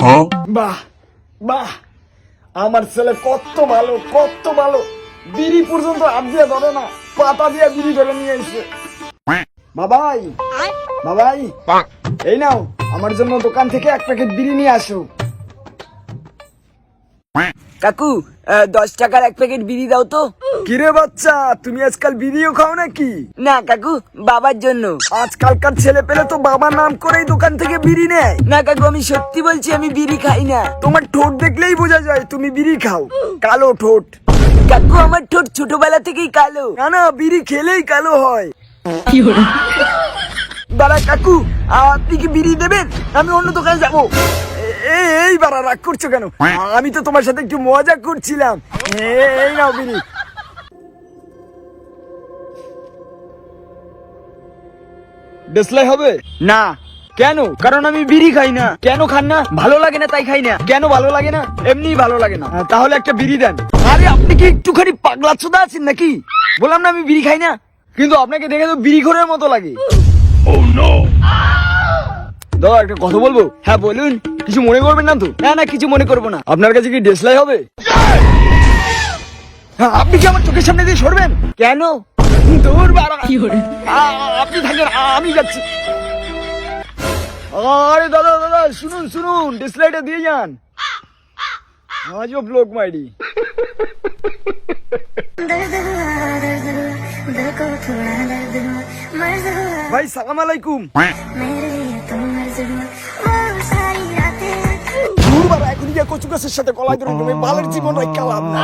বাহ বাহ, আমার ছেলে কত ভালো কত ভালো, বিড়ি পর্যন্ত হাত দিয়ে ধরে না, পাতা দিয়ে বিড়ি ধরে নিয়ে এসে। বাবাই বাবাই, এই নাও আমার জন্য দোকান থেকে এক প্যাকেট বিড়ি নিয়ে আসো। কাকু 10 টাকার এক প্যাকেট বিড়ি দাও তো। কিরে বাচ্চা, তুমি আজকাল বিড়িও খাও নাকি? না কাকু, বাবার জন্য। আজকালকার ছেলে পেলে তো বাবার নাম করেই দোকান থেকে বিড়ি নেয়। না কাকু, আমি সত্যি বলছি, আমি বিড়ি খাই না। তোমার ঠোঁট দেখলেই বোঝা যায় তুমি বিড়ি খাও, কালো ঠোঁট। কাকু, আমার ঠোঁট ছোটবেলা থেকেই কালো। না না, বিড়ি খেলেই কালো হয়। দাঁড়া কাকু, আপনি কি বিড়ি দেবেন? আমি অন্য দোকানে যাবো। এই বাড়া, রাগ করছো কেন? আমি তো তোমার সাথে একটু মজা করছিলাম। এই নাও বিড়ি। দেশলাই হবে না? কেন? কারণ আমি বিড়ি খাই না। কেন খান না? ভালো লাগে না তাই খাই না। কেন ভালো লাগে না? এমনি ভালো লাগে না। তাহলে একটা বিড়ি দেন। আরে আপনি কি একটুখানি পাগলা চোদা আছেন নাকি? বললাম না আমি বিড়ি খাই না, কিন্তু আপনাকে দেখে তো বিড়ি ঘরের মতো লাগে। দাদা একটা কথা বলবো? হ্যাঁ বলুন। কিছু মনে করবেন না তো? না না, কিছু মনে করবো না। আপনার কাছে কি দেশলাই হবে? হ্যাঁ, আপনি কি আমার চোখের সামনে দিয়ে সরবেন? কেন? দূর বাড়া। আপনি থাকেন, আমি যাচ্ছি। আরে দাদা দাদা, শুনুন শুনুন, ডিসলাইটা দিয়ে যান। আজব লোক মাইরি। ভাই সালাম আলাইকুম। দূর বাড়া, এখন গিয়ে কচু গাছের সাথে কলাই ধরে নেবে, বালের জীবন রাখলাম না।